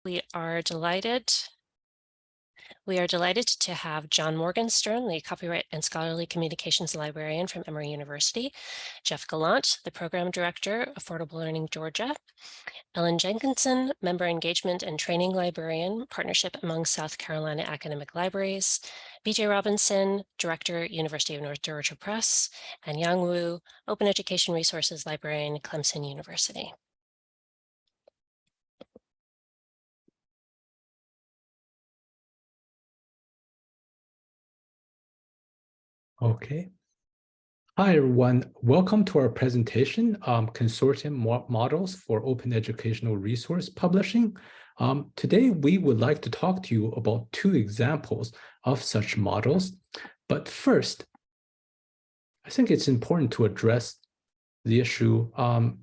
We are delighted. We are delighted to have John Morgenstern, the Copyright and Scholarly Communications Librarian from Emory University, Jeff Gallant, the Program Director, Affordable Learning Georgia, Ellan Jenkinson, Member Engagement and Training Librarian, Partnership among South Carolina Academic Libraries, BJ Robinson, Director, University of North Georgia Press, and Yang Wu, Open Education Resources Librarian, Clemson University. Okay. Hi, everyone. Welcome to our presentation, Consortium Models for Open Educational Resource Publishing. Today, we would like to talk to you about two examples of such models. But first, I think it's important to address the issue,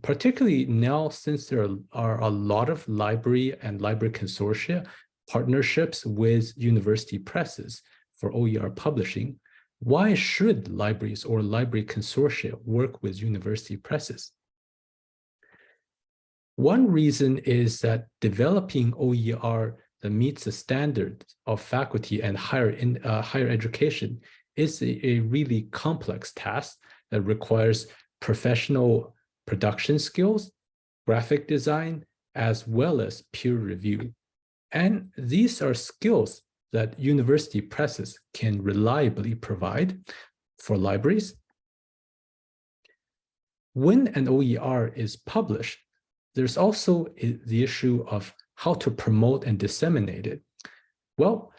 particularly now since there are a lot of library and library consortia partnerships with university presses for OER publishing. Why should libraries or library consortia work with university presses? One reason is that developing OER that meets the standards of faculty and higher education is a really complex task that requires professional production skills, graphic design, as well as peer review. And these are skills that university presses can reliably provide for libraries. When an OER is published, there's also the issue of how to promote and disseminate it. Well,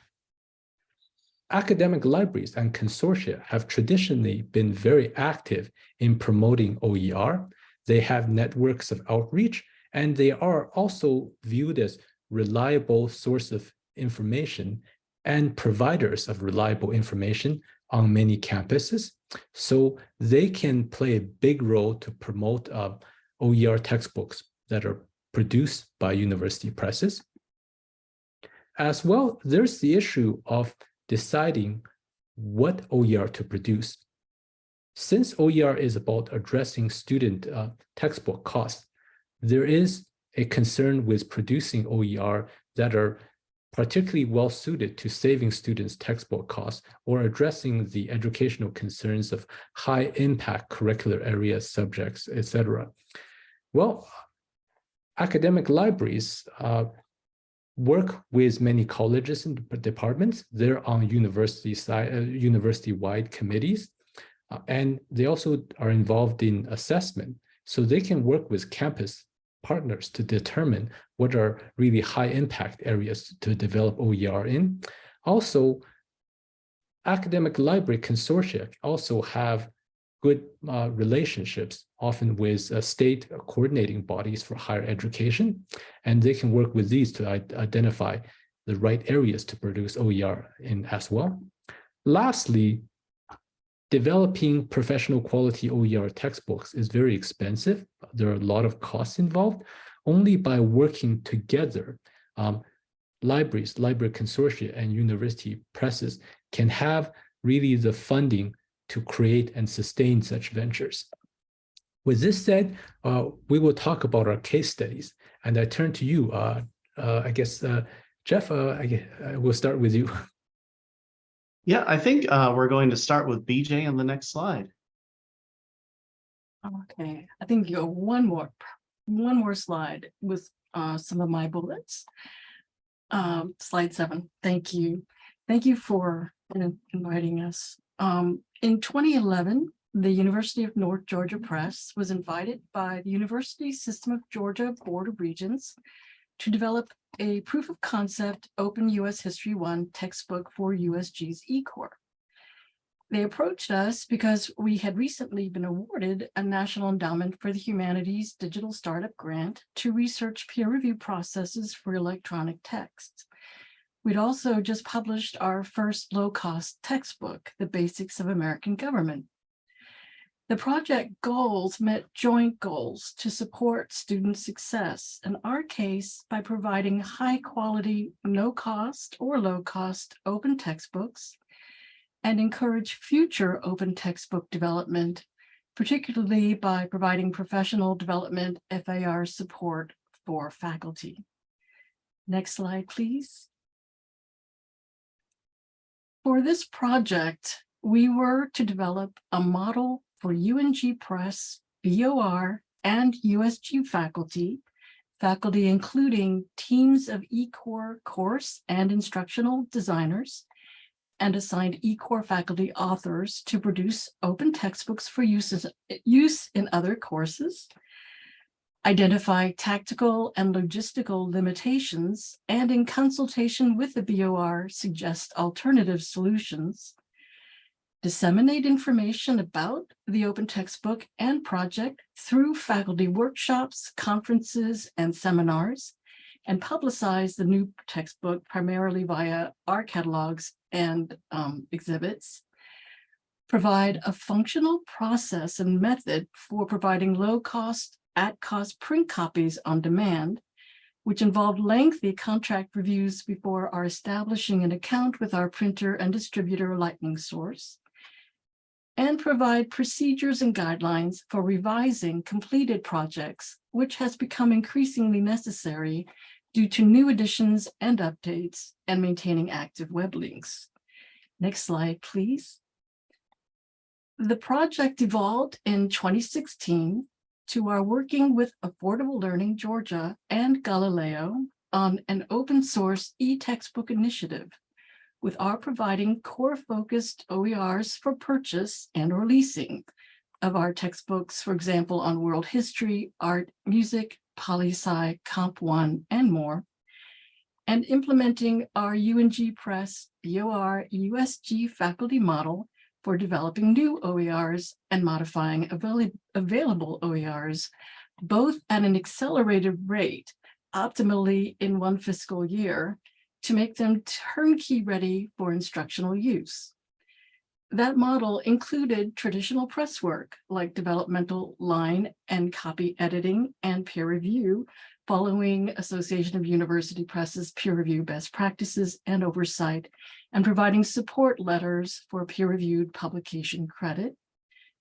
academic libraries and consortia have traditionally been very active in promoting OER. They have networks of outreach, and they are also viewed as reliable source of information and providers of reliable information on many campuses. So they can play a big role to promote OER textbooks that are produced by university presses. As well, there's the issue of deciding what OER to produce. Since OER is about addressing student textbook costs, there is a concern with producing OER that are particularly well suited to saving students textbook costs or addressing the educational concerns of high impact curricular areas, subjects, etc. Well, academic libraries work with many colleges and departments. They're on university-wide committees, and they also are involved in assessment. So they can work with campus partners to determine what are really high impact areas to develop OER in. Also, academic library consortia also have good relationships, often with state coordinating bodies for higher education, and they can work with these to identify the right areas to produce OER in as well. Lastly, developing professional quality OER textbooks is very expensive. There are a lot of costs involved. Only by working together, libraries, library consortia, and university presses can have really the funding to create and sustain such ventures. With this said, we will talk about our case studies. And I turn to you, I guess, Jeff, we'll start with you. Yeah, I think we're going to start with BJ on the next slide. Okay, I think you go one more slide with some of my bullets. Slide 7. Thank you. Thank you for inviting us. In 2011, the University of North Georgia Press was invited by the University System of Georgia Board of Regents to develop a proof of concept Open U.S. History 1 textbook for USG's eCore. They approached us because we had recently been awarded a National Endowment for the Humanities Digital Startup Grant to research peer review processes for electronic texts. We'd also just published our first low-cost textbook, The Basics of American Government. The project goals met joint goals to support student success, in our case, by providing high-quality, no-cost or low-cost open textbooks, and encourage future open textbook development, particularly by providing professional development FAR support for faculty. Next slide, please. For this project, we were to develop a model for UNG Press, BOR, and USG faculty including teams of eCore course and instructional designers, and assigned eCore faculty authors to produce open textbooks for use in other courses, identify tactical and logistical limitations, and in consultation with the BOR, suggest alternative solutions, disseminate information about the open textbook and project through faculty workshops, conferences, and seminars, and publicize the new textbook primarily via our catalogs and exhibits, provide a functional process and method for providing low-cost, at-cost print copies on demand, which involved lengthy contract reviews before our establishing an account with our printer and distributor Lightning Source, and provide procedures and guidelines for revising completed projects, which has become increasingly necessary due to new additions and updates and maintaining active web links. Next slide, please. The project evolved in 2016 to our working with Affordable Learning Georgia and Galileo on an open source e-textbook initiative, with our providing core-focused OERs for purchase and or leasing of our textbooks, for example, on world history, art, music, poli-sci, Comp 1, and more, and implementing our UNG Press BOR USG faculty model for developing new OERs and modifying available OERs, both at an accelerated rate, optimally in one fiscal year, to make them turnkey ready for instructional use. That model included traditional press work like developmental line and copy editing and peer review, following Association of University Presses peer review best practices and oversight, and providing support letters for peer-reviewed publication credit,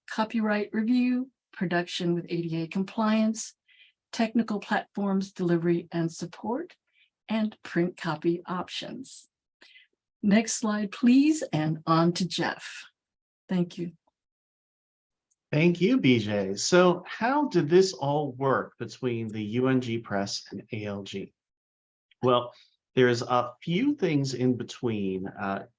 copyright review, production with ADA compliance, technical platforms delivery and support, and print copy options. Next slide, please, and on to Jeff. Thank you. Thank you, BJ. So how did this all work between the UNG Press and ALG? Well, there's a few things in between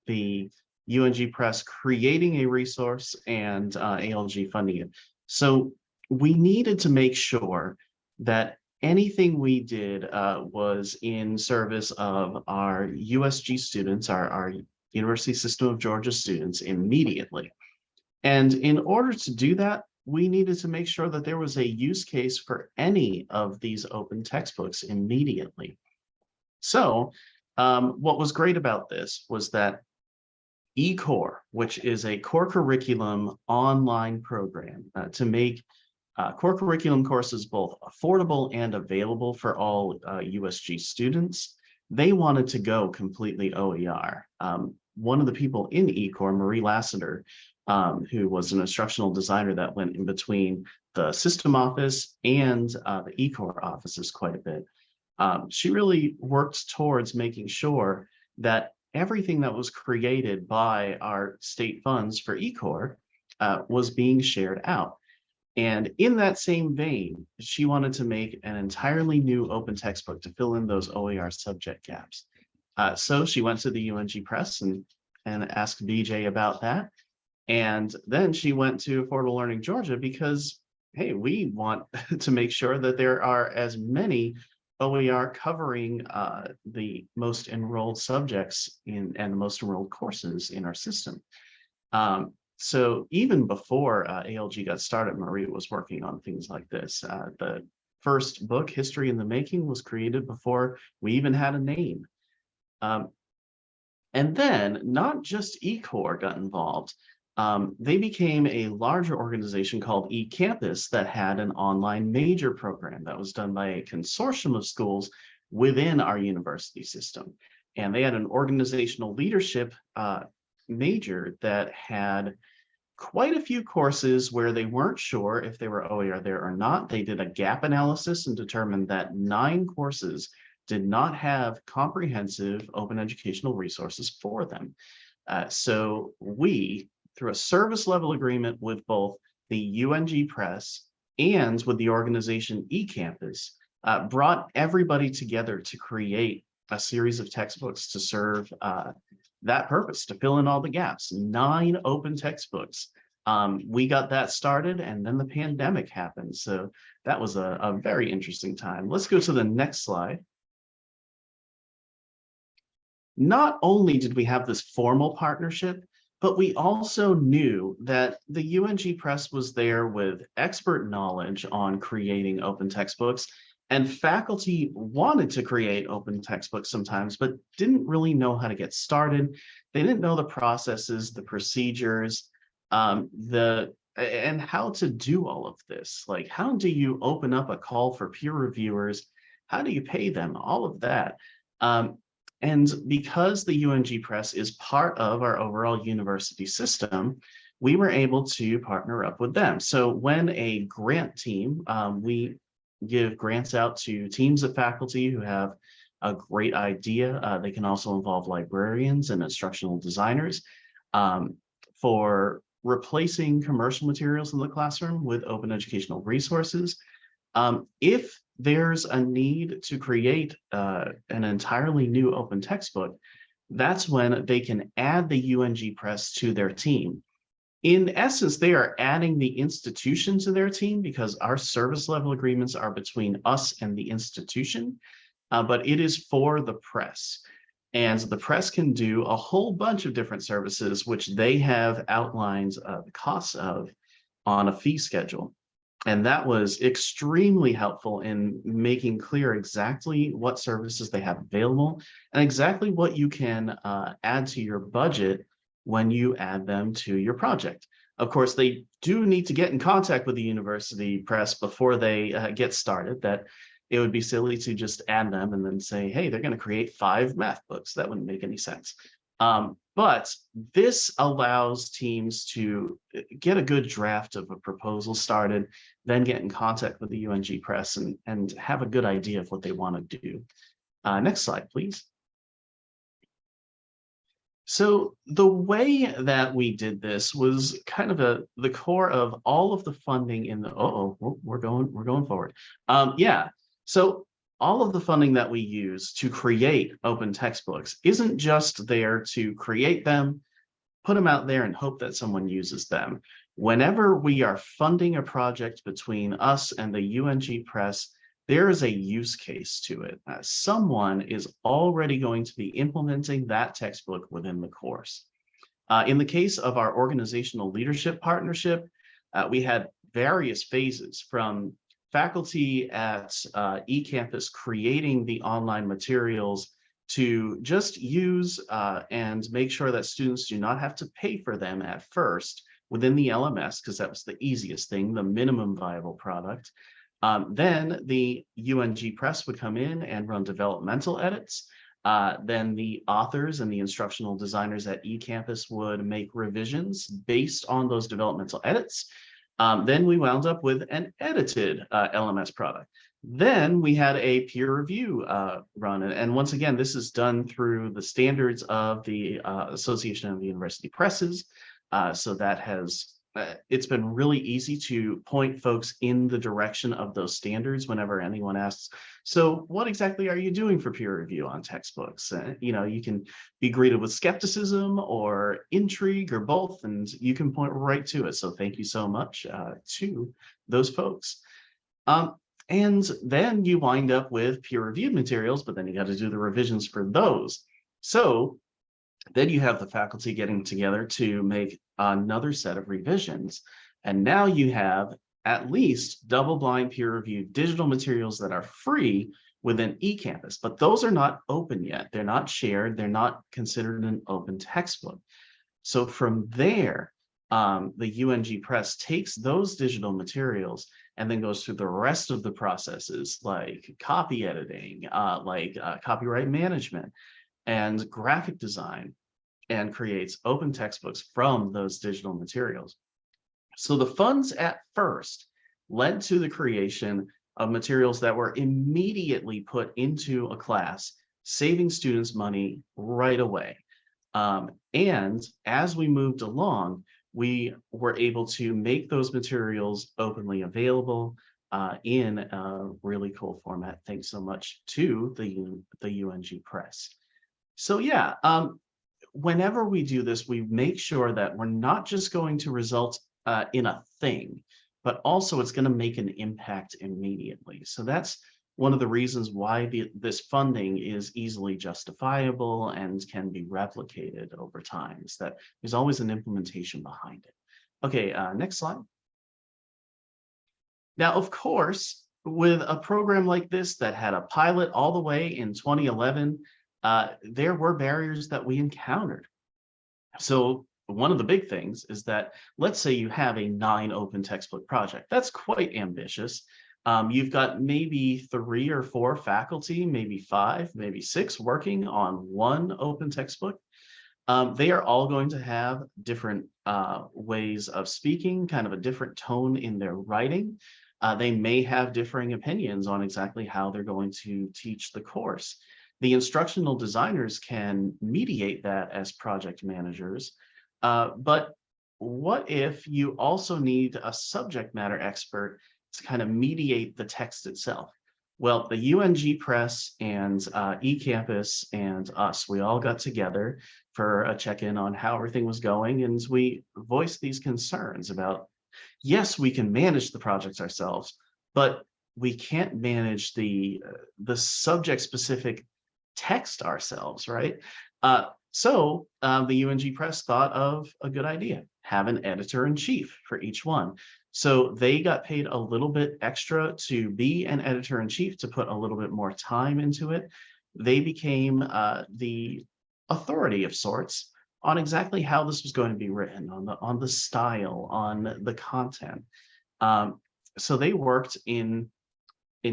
the UNG Press creating a resource and ALG funding it. So we needed to make sure that anything we did was in service of our USG students, our University System of Georgia students immediately. And in order to do that, we needed to make sure that there was a use case for any of these open textbooks immediately. So what was great about this was that eCore, which is a core curriculum online program to make core curriculum courses both affordable and available for all USG students, they wanted to go completely OER. One of the people in eCore, Marie Lassiter, who was an instructional designer that went in between the system office and the eCore offices quite a bit. She really worked towards making sure that everything that was created by our state funds for eCore was being shared out. And in that same vein, she wanted to make an entirely new open textbook to fill in those OER subject gaps. So she went to the UNG Press and asked BJ about that. And then she went to Affordable Learning Georgia because, hey, we want to make sure that there are as many OER covering the most enrolled subjects and the most enrolled courses in our system. So even before ALG got started, Marie was working on things like this. The first book, History in the Making, was created before we even had a name. And then not just eCore got involved. They became a larger organization called eCampus that had an online major program that was done by a consortium of schools within our university system. And they had an organizational leadership major that had quite a few courses where they weren't sure if they were OER there or not. They did a gap analysis and determined that 9 courses did not have comprehensive open educational resources for them. So we, through a service level agreement with both the UNG Press and with the organization eCampus, brought everybody together to create a series of textbooks to serve that purpose, to fill in all the gaps. 9 open textbooks. We got that started, and then the pandemic happened. So that was a very interesting time. Let's go to the next slide. Not only did we have this formal partnership, but we also knew that the UNG Press was there with expert knowledge on creating open textbooks, and faculty wanted to create open textbooks sometimes, but didn't really know how to get started. They didn't know the processes, the procedures, and how to do all of this. Like, how do you open up a call for peer reviewers? How do you pay them? All of that. And because the UNG Press is part of our overall university system, we were able to partner up with them. So when a grant team, we give grants out to teams of faculty who have a great idea. They can also involve librarians and instructional designers for replacing commercial materials in the classroom with open educational resources. If there's a need to create an entirely new open textbook, that's when they can add the UNG Press to their team. In essence, they are adding the institution to their team because our service level agreements are between us and the institution, but it is for the press. And the press can do a whole bunch of different services, which they have outlined the costs of on a fee schedule. And that was extremely helpful in making clear exactly what services they have available and exactly what you can add to your budget when you add them to your project. Of course, they do need to get in contact with the university press before they get started. That it would be silly to just add them and then say, hey, they're going to create 5 math books. That wouldn't make any sense. But this allows teams to get a good draft of a proposal started, then get in contact with the UNG Press and have a good idea of what they want to do. Next slide, please. So the way that we did this was kind of the core of all of the funding in the, we're going forward. Yeah, so all of the funding that we use to create open textbooks isn't just there to create them, put them out there and hope that someone uses them. Whenever we are funding a project between us and the UNG Press, there is a use case to it. Someone is already going to be implementing that textbook within the course. In the case of our organizational leadership partnership, we had various phases from faculty at eCampus creating the online materials to just use and make sure that students do not have to pay for them at first within the LMS, because that was the easiest thing, the minimum viable product. Then the UNG Press would come in and run developmental edits. Then the authors and the instructional designers at eCampus would make revisions based on those developmental edits. Then we wound up with an edited LMS product. Then we had a peer review run. And once again, this is done through the standards of the Association of University Presses. So that has, it's been really easy to point folks in the direction of those standards whenever anyone asks, so what exactly are you doing for peer review on textbooks? You know, you can be greeted with skepticism or intrigue or both, and you can point right to it. So thank you so much to those folks. And then you wind up with peer-reviewed materials, but then you got to do the revisions for those. So then you have the faculty getting together to make another set of revisions. And now you have at least double-blind peer-reviewed digital materials that are free within eCampus, but those are not open yet. They're not shared. They're not considered an open textbook. So from there, the UNG Press takes those digital materials and then goes through the rest of the processes like copy editing, copyright management and graphic design, and creates open textbooks from those digital materials. So the funds at first led to the creation of materials that were immediately put into a class, saving students money right away. And as we moved along, we were able to make those materials openly available in a really cool format. Thanks so much to the UNG Press. So yeah, whenever we do this, we make sure that we're not just going to result in a thing, but also it's going to make an impact immediately. So that's one of the reasons why this funding is easily justifiable and can be replicated over time, is that there's always an implementation behind it. Okay, next slide. Now, of course, with a program like this that had a pilot all the way in 2011, there were barriers that we encountered. So one of the big things is that, let's say you have a 9 open textbook project. That's quite ambitious. You've got maybe 3 or 4 faculty, maybe 5, maybe 6 working on one open textbook. They are all going to have different ways of speaking, kind of a different tone in their writing. They may have differing opinions on exactly how they're going to teach the course. The instructional designers can mediate that as project managers, but what if you also need a subject matter expert to kind of mediate the text itself? Well, the UNG Press and eCampus and us, we all got together for a check-in on how everything was going, and we voiced these concerns about, yes, we can manage the projects ourselves, but we can't manage the subject-specific text ourselves, right? So the UNG Press thought of a good idea: have an editor-in-chief for each one. So they got paid a little bit extra to be an editor-in-chief, to put a little bit more time into it. They became the authority of sorts on exactly how this was going to be written, on the style, on the content. So they worked in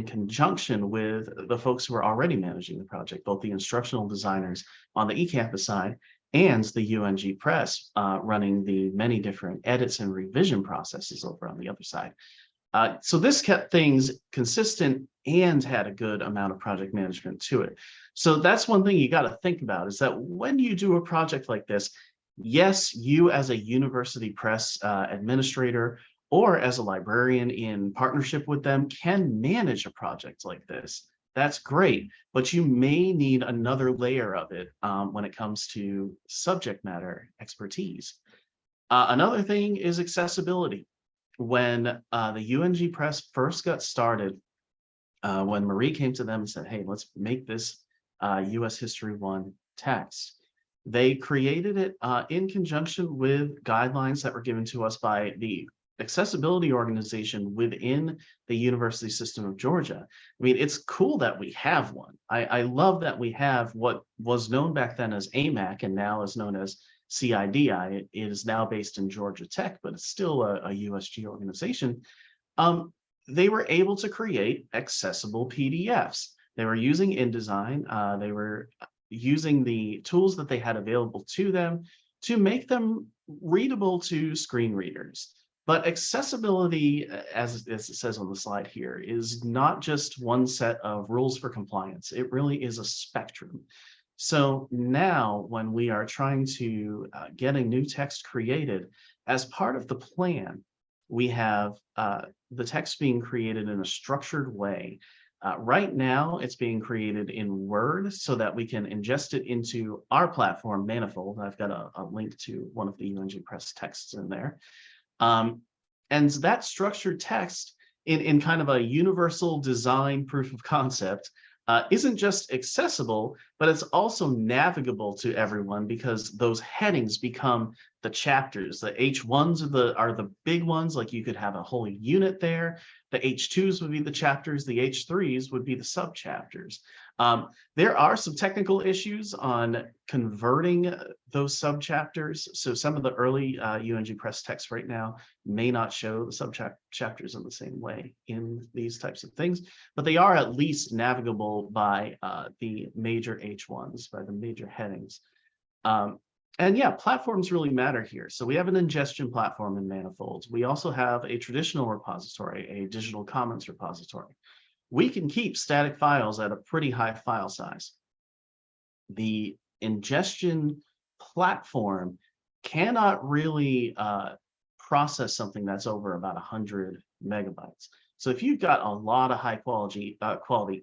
conjunction with the folks who were already managing the project, both the instructional designers on the eCampus side and the UNG Press running the many different edits and revision processes over on the other side. So this kept things consistent and had a good amount of project management to it. So that's one thing you got to think about, is that when you do a project like this, yes, you as a university press administrator or as a librarian in partnership with them can manage a project like this. That's great, but you may need another layer of it when it comes to subject matter expertise. Another thing is accessibility. When the UNG Press first got started, when Marie came to them and said, hey, let's make this US History 1 text, they created it in conjunction with guidelines that were given to us by the accessibility organization within the University System of Georgia. I mean, it's cool that we have one. I love that we have what was known back then as AMAC and now is known as CIDI. It is now based in Georgia Tech, but it's still a USG organization. They were able to create accessible PDFs. They were using InDesign. They were using the tools that they had available to them to make them readable to screen readers. But accessibility, as it says on the slide here, is not just one set of rules for compliance. It really is a spectrum. So now when we are trying to get a new text created, as part of the plan, we have the text being created in a structured way. Right now, it's being created in Word so that we can ingest it into our platform, Manifold. I've got a link to one of the UNG Press texts in there. And that structured text in kind of a universal design proof of concept isn't just accessible, but it's also navigable to everyone, because those headings become the chapters. The H1s are the big ones, like you could have a whole unit there. The H2s would be the chapters. The H3s would be the subchapters. There are some technical issues on converting those subchapters. So some of the early UNG Press texts right now may not show the subchapters in the same way in these types of things, but they are at least navigable by the major H1s, by the major headings. And yeah, platforms really matter here. So we have an ingestion platform in Manifolds. We also have a traditional repository, a digital commons repository. We can keep static files at a pretty high file size. The ingestion platform cannot really process something that's over about 100 megabytes. So if you've got a lot of high quality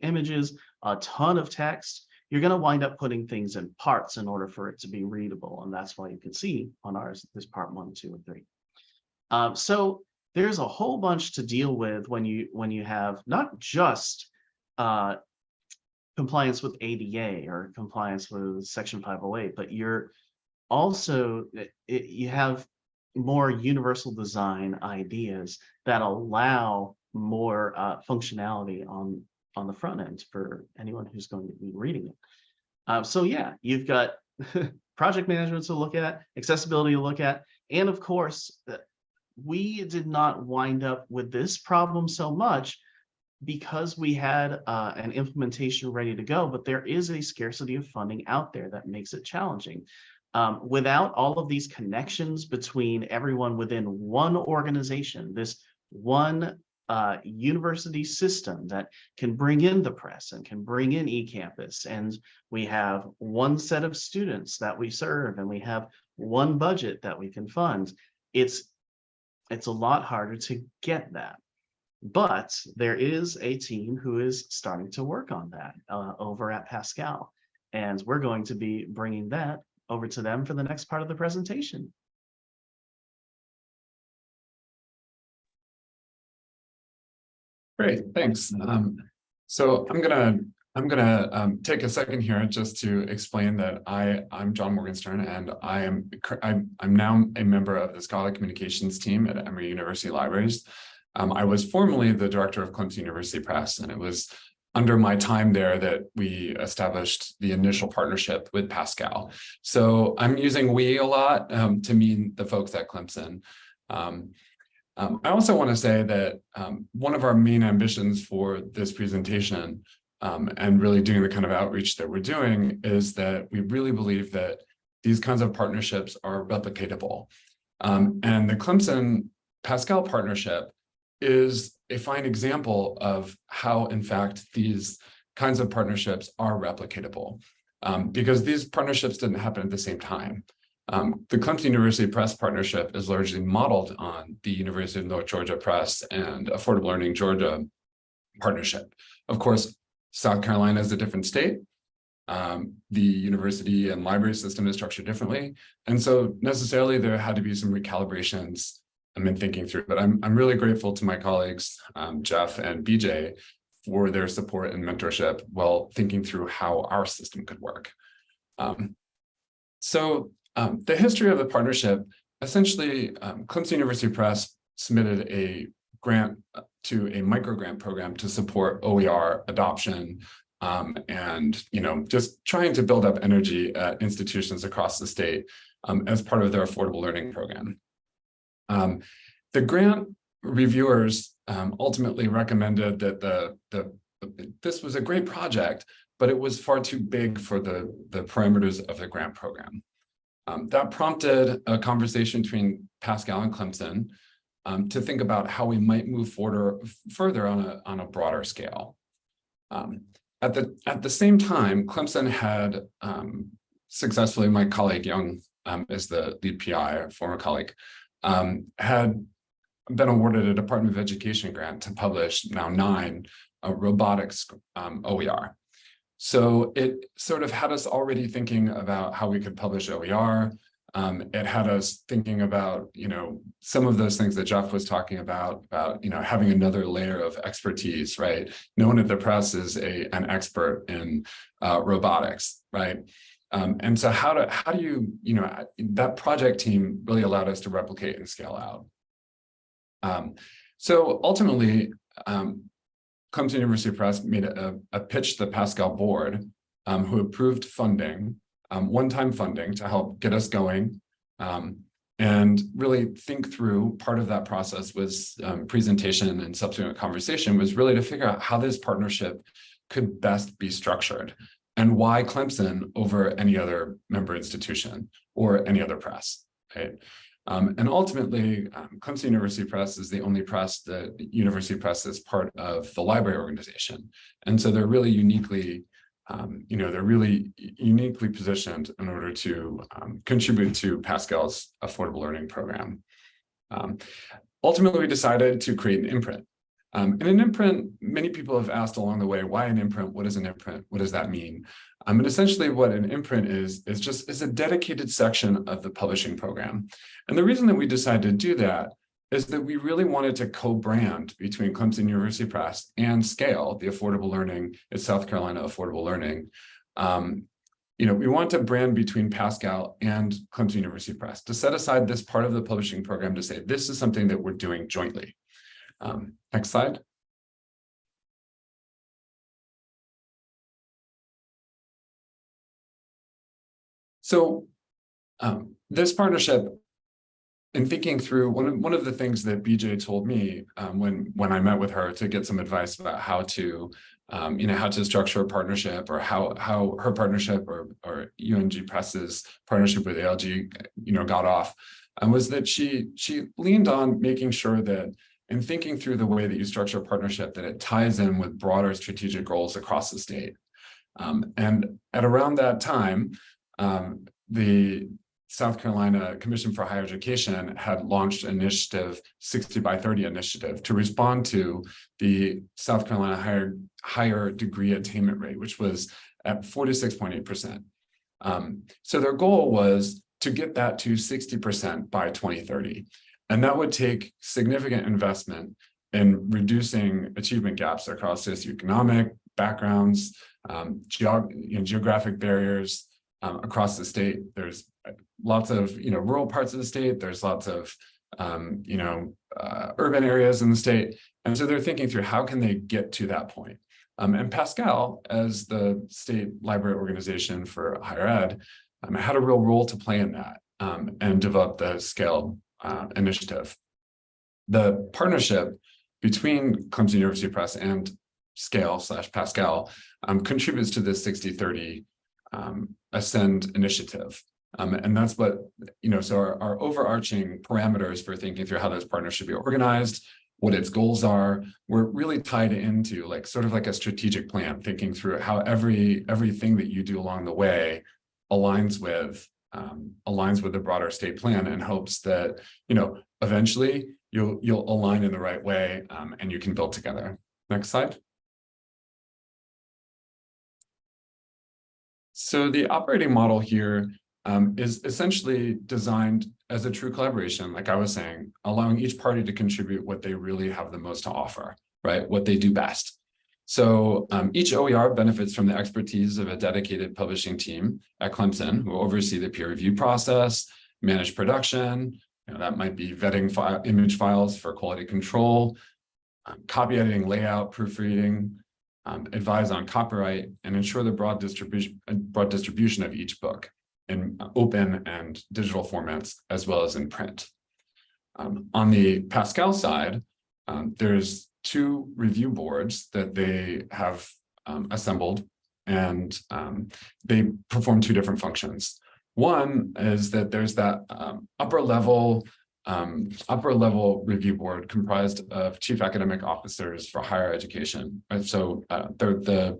images, a ton of text, you're going to wind up putting things in parts in order for it to be readable. And that's why you can see on ours, there's part 1, 2, and 3. So there's a whole bunch to deal with when you have not just compliance with ADA or compliance with Section 508, but you're also, you have more universal design ideas that allow more functionality on the front end for anyone who's going to be reading it. So yeah, you've got project management to look at, accessibility to look at, and of course, we did not wind up with this problem so much because we had an implementation ready to go, but there is a scarcity of funding out there that makes it challenging. Without all of these connections between everyone within one organization, this one university system that can bring in the press and can bring in eCampus, and we have one set of students that we serve, and we have one budget that we can fund, it's a lot harder to get that. But there is a team who is starting to work on that over at Pascal, and we're going to be bringing that over to them for the next part of the presentation. Great, thanks. So I'm gonna take a second here just to explain that I'm John Morgenstern, and I'm now a member of the Scholarly Communications team at Emory University Libraries. I was formerly the director of Clemson University Press, and it was under my time there that we established the initial partnership with Pascal. So I'm using we a lot to mean the folks at Clemson. I also want to say that one of our main ambitions for this presentation and really doing the kind of outreach that we're doing is that we really believe that these kinds of partnerships are replicatable. And the Clemson Pascal partnership is a fine example of how, in fact, these kinds of partnerships are replicatable, because these partnerships didn't happen at the same time. The Clemson University Press partnership is largely modeled on the University of North Georgia Press and Affordable Learning Georgia partnership. Of course, South Carolina is a different state. The university and library system is structured differently. And so necessarily there had to be some recalibrations in thinking through, but I'm really grateful to my colleagues, Jeff and BJ, for their support and mentorship while thinking through how our system could work. So the history of the partnership, essentially, Clemson University Press submitted a grant to a microgrant program to support OER adoption and just trying to build up energy at institutions across the state as part of their affordable learning program. The grant reviewers ultimately recommended that this was a great project, but it was far too big for the parameters of the grant program. That prompted a conversation between Pascal and Clemson to think about how we might move further on a broader scale. At the same time, Clemson had successfully, my colleague Young is the lead PI, a former colleague, had been awarded a Department of Education grant to publish now 9 robotics OER. So it sort of had us already thinking about how we could publish OER. It had us thinking about, some of those things that Jeff was talking about, having another layer of expertise, right? No one at the press is an expert in robotics, right? And so how do you, that project team really allowed us to replicate and scale out. So ultimately, Clemson University Press made a pitch to the Pascal board, who approved funding, one-time funding to help get us going, and really think through. Part of that process was presentation and subsequent conversation was really to figure out how this partnership could best be structured. and why Clemson over any other member institution or any other press, right? And ultimately, Clemson University Press is the only press that University Press is part of the library organization. And so they're really uniquely, they're really uniquely positioned in order to contribute to Pascal's affordable learning program. Ultimately, we decided to create an imprint. And an imprint, many people have asked along the way, why an imprint? What is an imprint? What does that mean? And essentially what an imprint is a dedicated section of the publishing program. And the reason that we decided to do that is that we really wanted to co-brand between Clemson University Press and SCALE, the affordable learning, it's South Carolina affordable learning. We want to brand between Pascal and Clemson University Press to set aside this part of the publishing program to say, this is something that we're doing jointly. Next slide. So this partnership, in thinking through, one of the things that BJ told me when I met with her to get some advice about how to structure a partnership, or how her partnership or UNG Press's partnership with ALG got off, was that she leaned on making sure that in thinking through the way that you structure a partnership, that it ties in with broader strategic goals across the state. And at around that time, the South Carolina Commission for Higher Education had launched an initiative, 60 by 30 initiative, to respond to the South Carolina higher degree attainment rate, which was at 46.8%. So their goal was to get that to 60% by 2030. And that would take significant investment in reducing achievement gaps across socioeconomic backgrounds, geographic barriers across the state. There's lots of rural parts of the state. There's lots of urban areas in the state, and so they're thinking through how can they get to that point. And Pascal, as the state library organization for higher ed, had a real role to play in that and develop the SCALE initiative. The partnership between Clemson University Press and SCALE/Pascal contributes to this 60-30 Ascend initiative. And that's what, so our overarching parameters for thinking through how this partnership should be organized, what its goals are, we're really tied into sort of like a strategic plan, thinking through how everything that you do along the way aligns with the broader state plan, in hopes that, eventually you'll align in the right way and you can build together. Next slide. So the operating model here is essentially designed as a true collaboration, like I was saying, allowing each party to contribute what they really have the most to offer, right? What they do best. So each OER benefits from the expertise of a dedicated publishing team at Clemson, who oversee the peer review process, manage production, that might be vetting image files for quality control, copy editing, layout, proofreading, advise on copyright, and ensure the broad distribution of each book in open and digital formats, as well as in print. On the Pascal side, there's 2 review boards that they have assembled, and they perform 2 different functions. One is that there's that upper level review board comprised of chief academic officers for higher education. And so they're the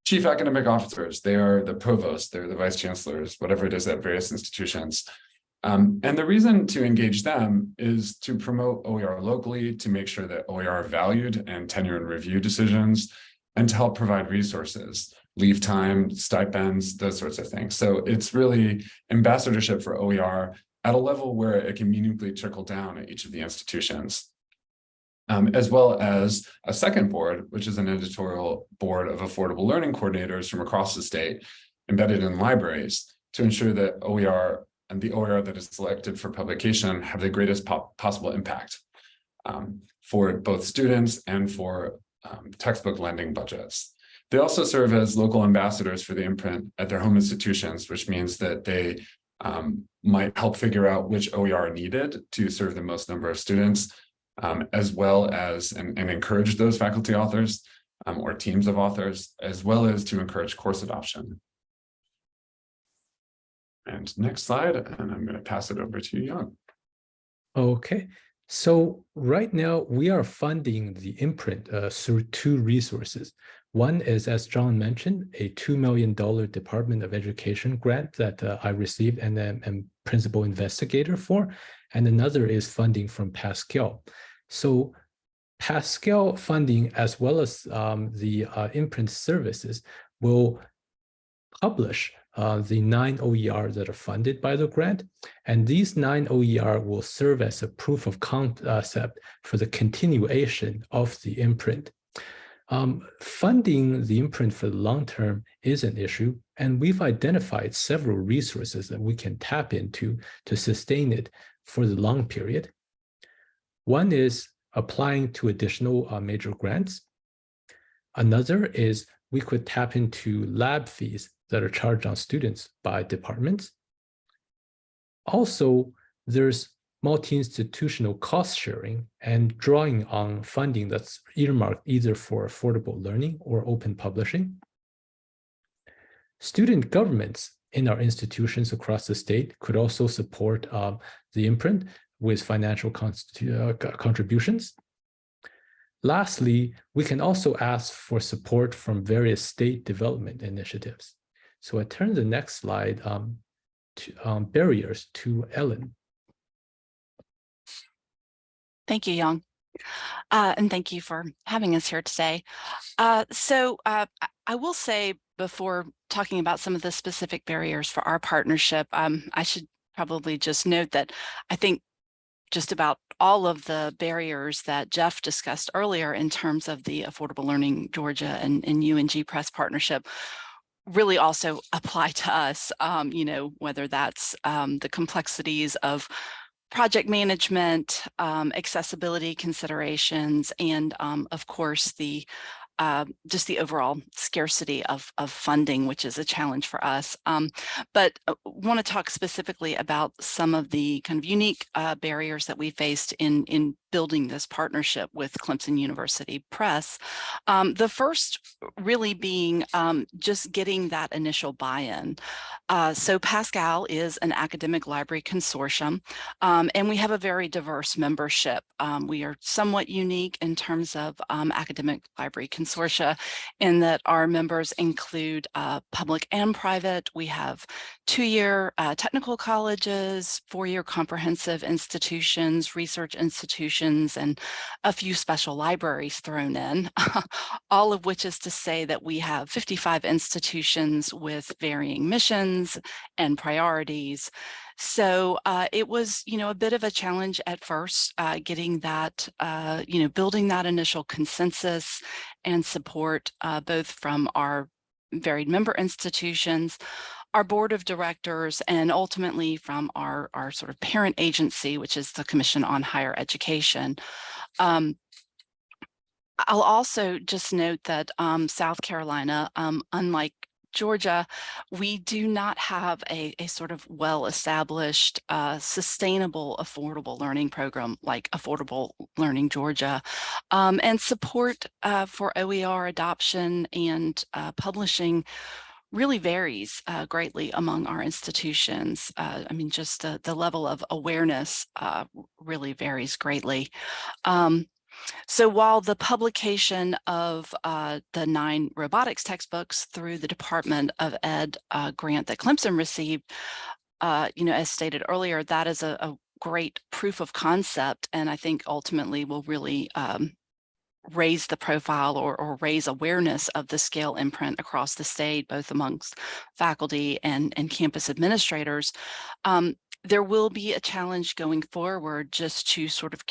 chief academic officers. They are the provosts, they're the vice chancellors, whatever it is at various institutions. And the reason to engage them is to promote OER locally, to make sure that OER are valued in tenure and review decisions, and to help provide resources, leave time, stipends, those sorts of things. So it's really ambassadorship for OER at a level where it can meaningfully trickle down at each of the institutions. As well as a second board, which is an editorial board of affordable learning coordinators from across the state, embedded in libraries, to ensure that OER and the OER that is selected for publication have the greatest possible impact for both students and for textbook lending budgets. They also serve as local ambassadors for the imprint at their home institutions, which means that they might help figure out which OER are needed to serve the most number of students, as well as and encourage those faculty authors or teams of authors, as well as to encourage course adoption. And next slide, and I'm going to pass it over to Jan. Okay, so right now we are funding the imprint through two resources. One is, as John mentioned, a $2 million Department of Education grant that I received and am principal investigator for, and another is funding from Pascal. So Pascal funding, as well as the imprint services, will publish the 9 OER that are funded by the grant. And these 9 OER will serve as a proof of concept for the continuation of the imprint. Funding the imprint for the long term is an issue, and we've identified several resources that we can tap into to sustain it for the long period. One is applying to additional major grants. Another is we could tap into lab fees that are charged on students by departments. Also, there's multi-institutional cost sharing and drawing on funding that's earmarked either for affordable learning or open publishing. Student governments in our institutions across the state could also support the imprint with financial contributions. Lastly, we can also ask for support from various state development initiatives. So I turn the next slide to barriers to Ellan. Thank you, Young. And thank you for having us here today. I will say, before talking about some of the specific barriers for our partnership, I should probably just note that I think just about all of the barriers that Jeff discussed earlier in terms of the Affordable Learning Georgia and UNG Press partnership really also apply to us, you know, whether that's the complexities of project management, accessibility considerations, and of course the just the overall scarcity of funding, which is a challenge for us. But want to talk specifically about some of the kind of unique barriers that we faced in building this partnership with Clemson University Press. The first really being just getting that initial buy-in. So Pascal is an academic library consortium, and we have a very diverse membership. We are somewhat unique in terms of academic library consortia in that our members include public and private. We have 2-year technical colleges, 4-year comprehensive institutions, research institutions, and a few special libraries thrown in, all of which is to say that we have 55 institutions with varying missions and priorities. So it was, you know, a bit of a challenge at first, getting that, you know, building that initial consensus and support, both from our varied member institutions, our board of directors, and ultimately from our sort of parent agency, which is the Commission on Higher Education. I'll also just note that South Carolina, unlike Georgia, we do not have a sort of well-established, sustainable, affordable learning program like Affordable Learning Georgia, and support for OER adoption and publishing really varies greatly among our institutions. I mean, just the level of awareness really varies greatly. So while the publication of the 9 robotics textbooks through the Department of Ed grant that Clemson received, you know, as stated earlier, that is a great proof of concept, and I think ultimately will really raise the profile or raise awareness of the scale imprint across the state, both amongst faculty and campus administrators. There will be a challenge going forward just to sort of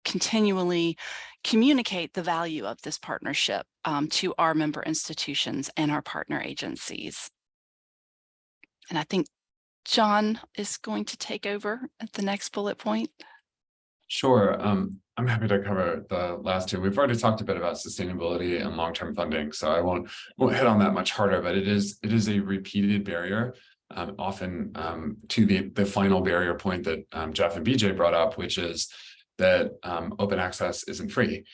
continually communicate the value of this partnership to our member institutions and our partner agencies. And I think John is going to take over at the next bullet point. Sure. I'm happy to cover the last two. We've already talked a bit about sustainability and long-term funding, so I won't hit on that much harder, but it is a repeated barrier, often to the final barrier point that Jeff and BJ brought up, which is that open access isn't free.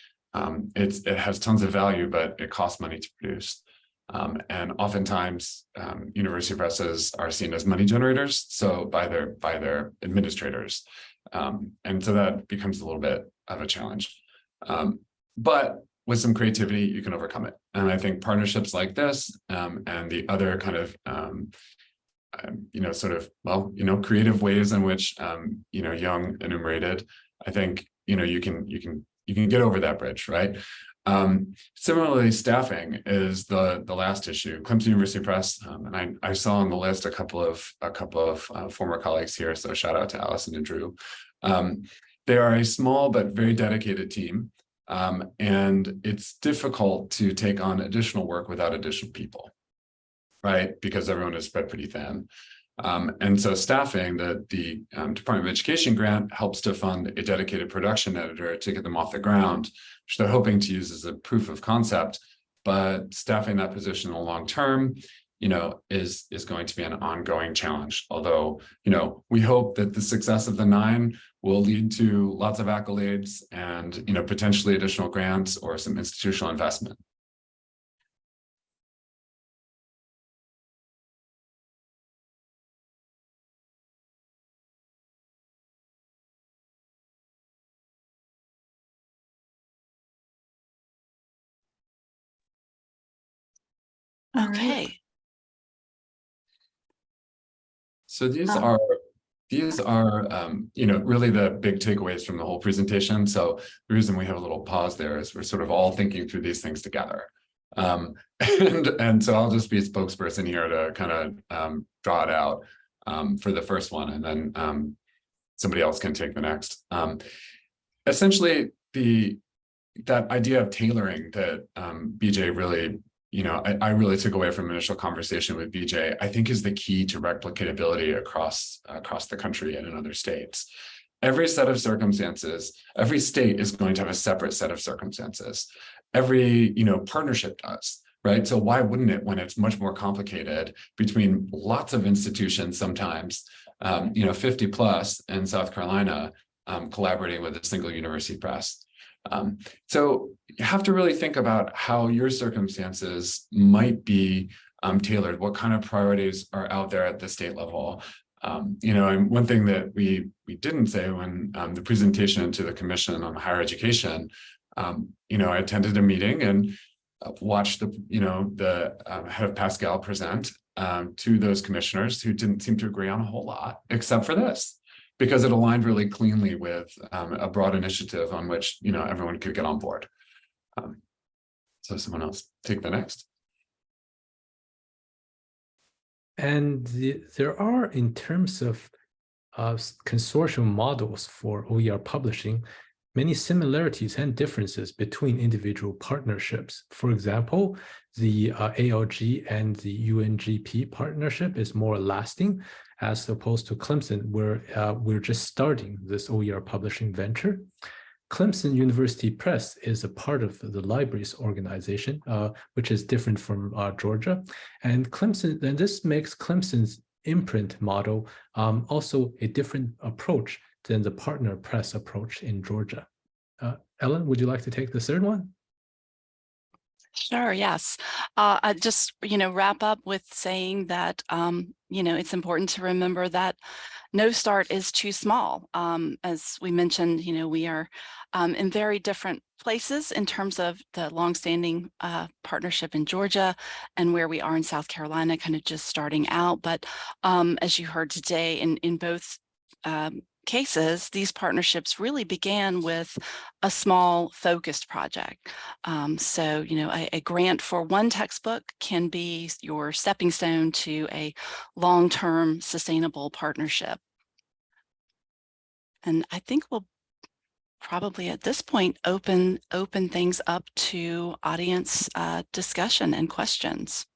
it has tons of value, but it costs money to produce. And oftentimes, university presses are seen as money generators, so by their administrators, and so that becomes a little bit of a challenge. But with some creativity, you can overcome it. And I think partnerships like this and the other kind of creative ways in which Young enumerated, I think you can get over that bridge, right? Similarly, staffing is the last issue. Clemson University Press, and I saw on the list a couple of former colleagues here, so shout out to Allison and Drew. They are a small but very dedicated team, and it's difficult to take on additional work without additional people, right? Because everyone is spread pretty thin. And so staffing, the Department of Education grant helps to fund a dedicated production editor to get them off the ground, which they're hoping to use as a proof of concept. But staffing that position in the long term, is going to be an ongoing challenge. Although, we hope that the success of the 9 will lead to lots of accolades and, potentially additional grants or some institutional investment. Okay. So these are really the big takeaways from the whole presentation. So the reason we have a little pause there is we're sort of all thinking through these things together. And so I'll just be a spokesperson here to kind of draw it out for the first one, and then somebody else can take the next. Essentially, that idea of tailoring that BJ really, I really took away from initial conversation with BJ, I think is the key to replicatability across the country and in other states. Every set of circumstances, every state is going to have a separate set of circumstances. Every, partnership does, right? So why wouldn't it when it's much more complicated between lots of institutions sometimes, 50 plus in South Carolina, collaborating with a single university press. So you have to really think about how your circumstances might be tailored, what kind of priorities are out there at the state level. And one thing that we didn't say when the presentation to the Commission on Higher Education, I attended a meeting and watched the head of Pascal present to those commissioners who didn't seem to agree on a whole lot, except for this, because it aligned really cleanly with a broad initiative on which everyone could get on board. So someone else take the next. And there are, in terms of consortium models for OER publishing, many similarities and differences between individual partnerships. For example, the ALG and the UNGP partnership is more lasting, as opposed to Clemson, where we're just starting this OER publishing venture. Clemson University Press is a part of the libraries organization, which is different from Georgia. And this makes Clemson's imprint model also a different approach than the partner press approach in Georgia. Ellan, would you like to take the third one? Sure, yes. I just, wrap up with saying that, it's important to remember that no start is too small. As we mentioned, we are in very different places in terms of the longstanding partnership in Georgia and where we are in South Carolina, kind of just starting out. But as you heard today, in both cases, these partnerships really began with a small focused project. So, a grant for one textbook can be your stepping stone to a long-term sustainable partnership. And I think we'll probably at this point open things up to audience discussion and questions.